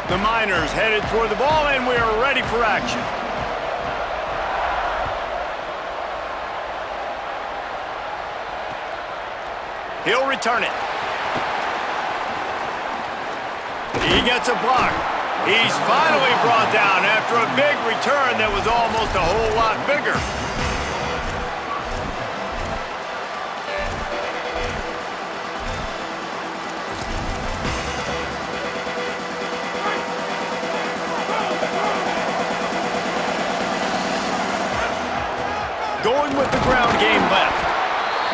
The Miners headed toward the ball, and we are ready for action. He'll return it. He gets a block. He's finally brought down after a big return that was almost a whole lot bigger. Going with the ground game left.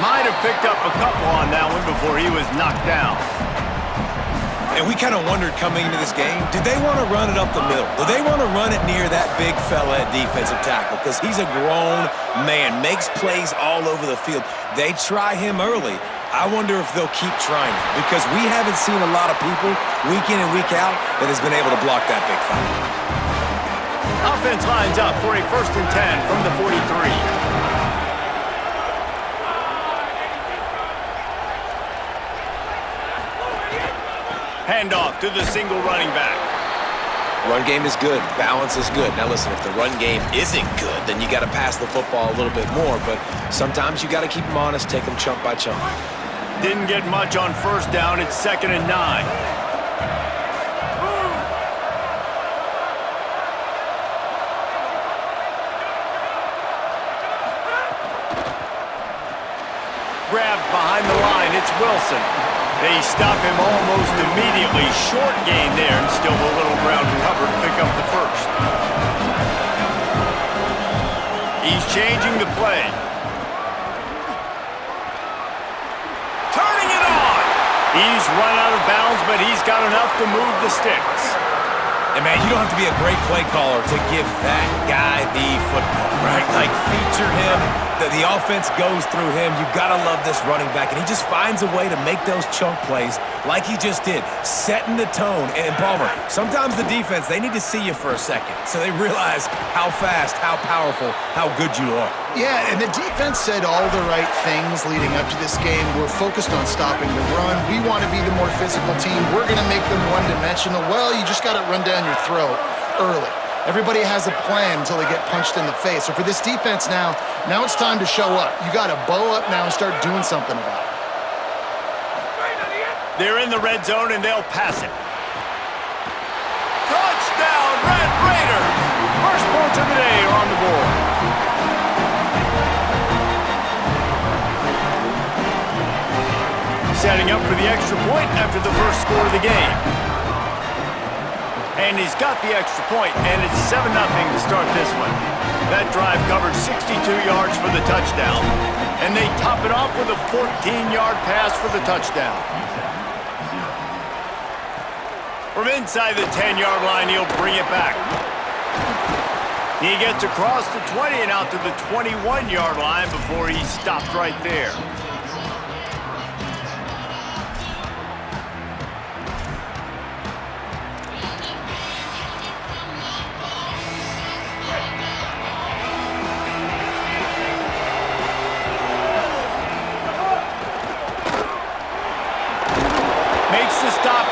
Might have picked up a couple on that one before he was knocked down. And we kind of wondered coming into this game, did they want to run it up the middle? Do they want to run it near that big fella at defensive tackle? Because he's a grown man, makes plays all over the field. They try him early. I wonder if they'll keep trying him, because we haven't seen a lot of people week in and week out that has been able to block that big fella. Offense lines up for a 1st and 10 from the 43. Handoff to the single running back. Run game is good. Balance is good. Now listen, if the run game isn't good, then you got to pass the football a little bit more. But sometimes you got to keep them honest, take them chunk by chunk. Didn't get much on 1st down. It's 2nd and 9. Grabbed behind the line. It's Wilson. They stop him almost immediately. Short gain there, and still a little ground cover to pick up the 1st. He's changing the play. Turning it on! He's run out of bounds, but he's got enough to move the sticks. And, man, you don't have to be a great play caller to give that guy the football, right? Like, feature him. The offense goes through him. You've got to love this running back. And he just finds a way to make those chunk plays like he just did, setting the tone. And, Palmer, sometimes the defense, they need to see you for a second so they realize how fast, how powerful, how good you are. Yeah, and the defense said all the right things leading up to this game. We're focused on stopping the run. We want to be the more physical team. We're going to make them one-dimensional. Well, you just got to run down your throat early. Everybody has a plan until they get punched in the face. So for this defense now it's time to show up. You got to bow up now and start doing something about it. They're in the red zone, and they'll pass it. Touchdown, Red Raiders! First points of the day are on the board. Setting up for the extra point after the first score of the game. And he's got the extra point, and it's 7-0 to start this one. That drive covered 62 yards for the touchdown, and they top it off with a 14-yard pass for the touchdown. From inside the 10-yard line, he'll bring it back. He gets across the 20 and out to the 21-yard line before he stopped right there.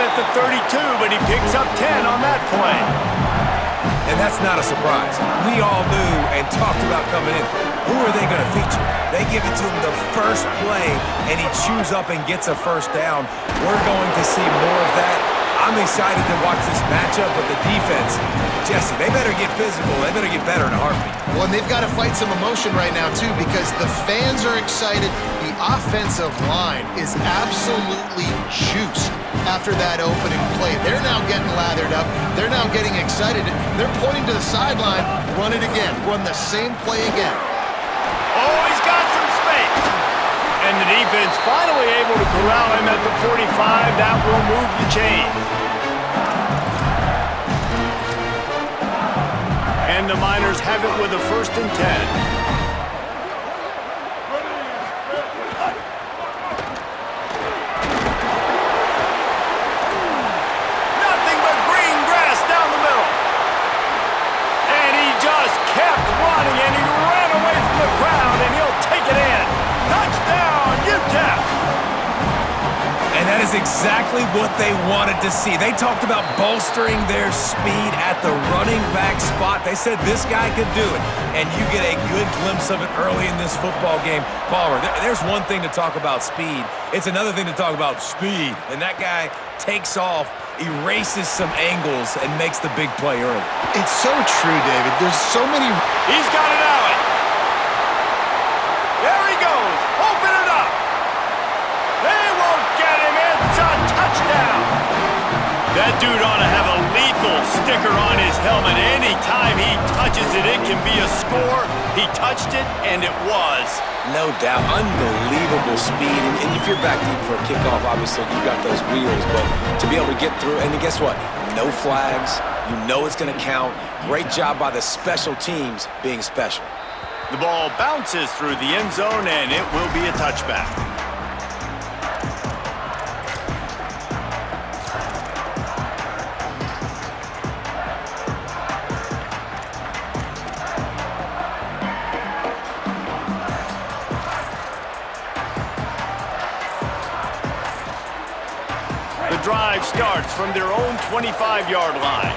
At the 32, but he picks up 10 on that play. And that's not a surprise. We all knew and talked about coming in. Who are they going to feature? They give it to him the first play, and he chews up and gets a 1st down. We're going to see more of that. I'm excited to watch this matchup with the defense. Jesse, they better get physical. They better get better in a heartbeat. Well, and they've got to fight some emotion right now, too, because the fans are excited. The offensive line is absolutely juiced after that opening play. They're now getting lathered up. They're now getting excited. They're pointing to the sideline. Run it again. Run the same play again. Oh, he's got some space. And the defense finally able to corral him at the 45. That will move the chains. And the Miners have it with a 1st and 10. is exactly what they wanted to see. They talked about bolstering their speed at the running back spot. They said this guy could do it, and you get a good glimpse of it early in this football game. Palmer, there's one thing to talk about speed. It's another thing to talk about speed, and that guy takes off, erases some angles, and makes the big play early. It's so true, David. There's so many... He's got it out. There he goes. Open it up. They won't get him. It's a touchdown. That dude ought to have a lethal sticker on his helmet. Anytime he touches it, it can be a score. He touched it, and it was. No doubt. Unbelievable speed. And if you're back deep for a kickoff, obviously you got those wheels. But to be able to get through, and guess what? No flags. You know it's going to count. Great job by the special teams being special. The ball bounces through the end zone, and it will be a touchback. The drive starts from their own 25-yard line.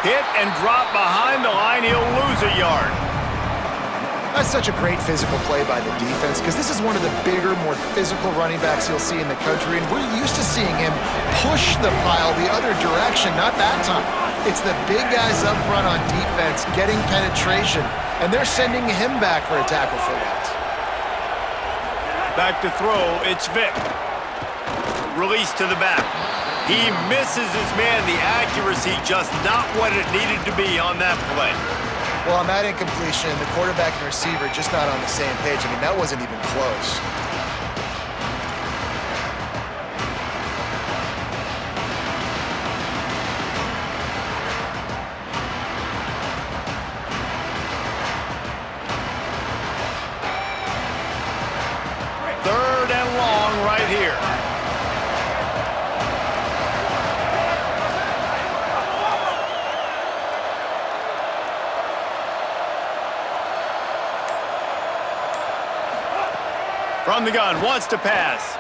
Hit and drop behind the line. He'll lose a yard. That's such a great physical play by the defense because this is one of the bigger, more physical running backs you'll see in the country, and we're used to seeing him push the pile the other direction, not that time. It's the big guys up front on defense getting penetration, and they're sending him back for a tackle for loss. Back to throw, it's Vick. Release to the back. He misses his man. The accuracy just not what it needed to be on that play. Well, on that incompletion, the quarterback and receiver just not on the same page. I mean, that wasn't even close. Third and long right here. From the gun, wants to pass.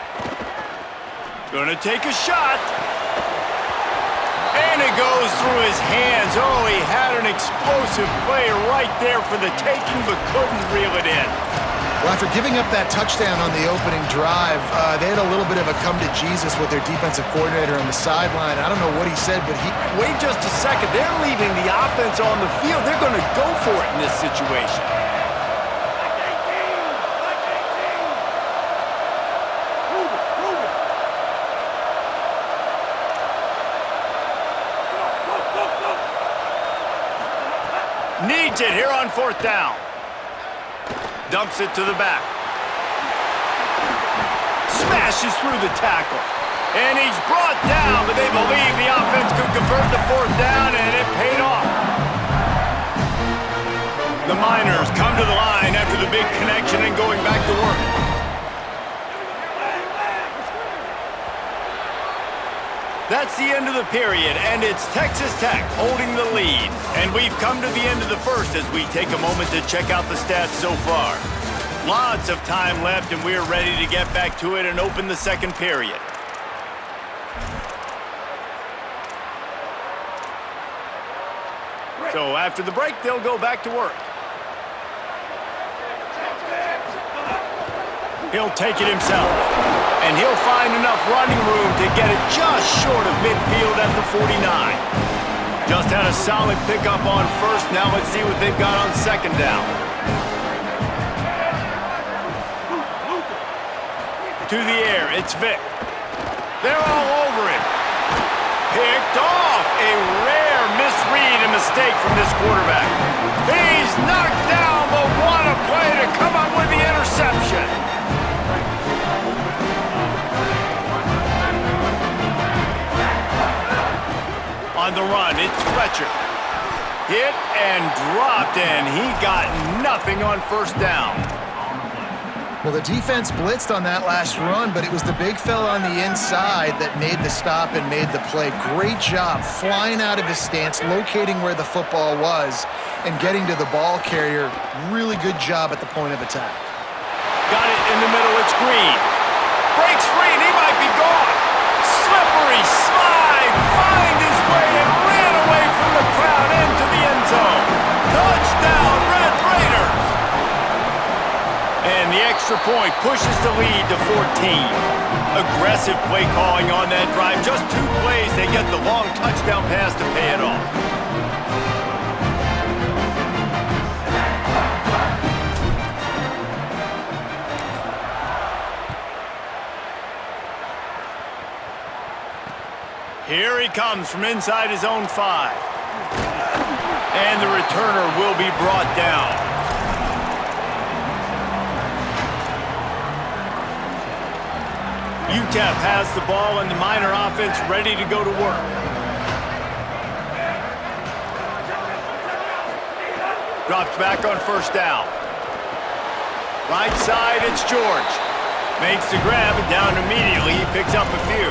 Gonna take a shot. And it goes through his hands. Oh, he had an explosive play right there for the taking, but couldn't reel it in. Well, after giving up that touchdown on the opening drive, they had a little bit of a come to Jesus with their defensive coordinator on the sideline. I don't know what he said, but he... Wait just a second. They're leaving the offense on the field. They're gonna go for it in this situation. Needs it here on fourth down. Dumps it to the back. Smashes through the tackle. And he's brought down, but they believe the offense could convert to fourth down, and it paid off. The Miners come to the line after the big connection and going back to work. That's the end of the period, and it's Texas Tech holding the lead. And we've come to the end of the first as we take a moment to check out the stats so far. Lots of time left, and we're ready to get back to it and open the second period. So after the break, they'll go back to work. He'll take it himself. And he'll find enough running room to get it just short of midfield at the 49. Just had a solid pickup on first. Now let's see what they've got on second down. To the air, it's Vick. They're all over him. Picked off. A rare misread and mistake from this quarterback. He's knocked down, but what a play to come up with the interception. On the run, it's Fletcher. Hit and dropped, and he got nothing on first down. Well, the defense blitzed on that last run, but it was the big fella on the inside that made the stop and made the play. Great job flying out of his stance, locating where the football was, and getting to the ball carrier. Really good job at the point of attack. Got it in the middle, it's Green. Breaks free and he might be gone. Slippery slide, find his way and ran away from the crowd into the end zone. Touchdown, Red Raiders! And the extra point pushes the lead to 14. Aggressive play calling on that drive. Just 2 plays, they get the long touchdown pass to pay it off. Here he comes from inside his own 5. And the returner will be brought down. UTEP has the ball and the Miner offense ready to go to work. Drops back on first down. Right side, it's George. Makes the grab and down immediately. He picks up a few.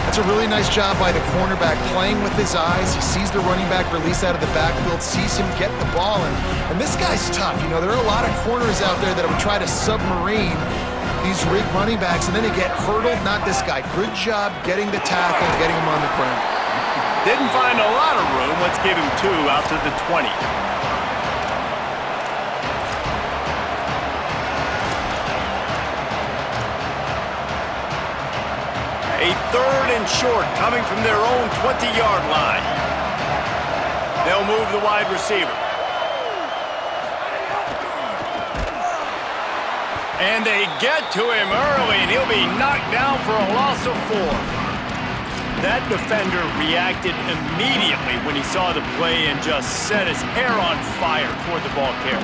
It's a really nice job by the cornerback playing with his eyes. He sees the running back release out of the backfield, sees him get the ball, and this guy's tough. You know, there are a lot of corners out there that would try to submarine these rig running backs, and then they get hurdled. Not this guy. Good job getting the tackle, getting him on the ground. Didn't find a lot of room. Let's give him 2 out to the 20. A 3rd and short coming from their own 20-yard line. They'll move the wide receiver. And they get to him early, and he'll be knocked down for a loss of 4. That defender reacted immediately when he saw the play and just set his hair on fire toward the ball carrier.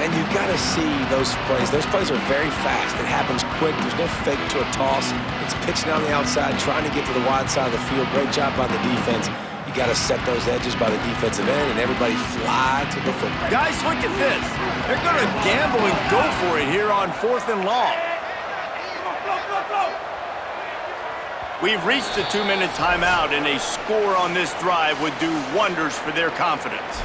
And you got to see those plays. Those plays are very fast. It happens quick. There's no fake to a toss. It's pitching on the outside, trying to get to the wide side of the field. Great job by the defense. You got to set those edges by the defensive end, and everybody fly to the football. Guys, look at this. They're going to gamble and go for it here on 4th and long. We've reached a 2-minute timeout, and a score on this drive would do wonders for their confidence.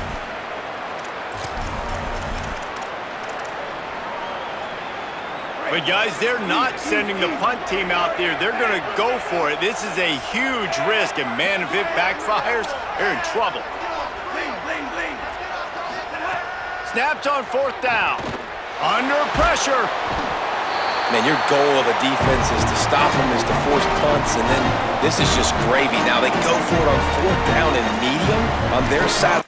But guys, they're not sending the punt team out there. They're going to go for it. This is a huge risk, and man, if it backfires, they're in trouble. Snapped on 4th down. Under pressure. Man, your goal of a defense is to stop them, is to force punts, and then this is just gravy. Now they go for it on 4th down and medium on their side.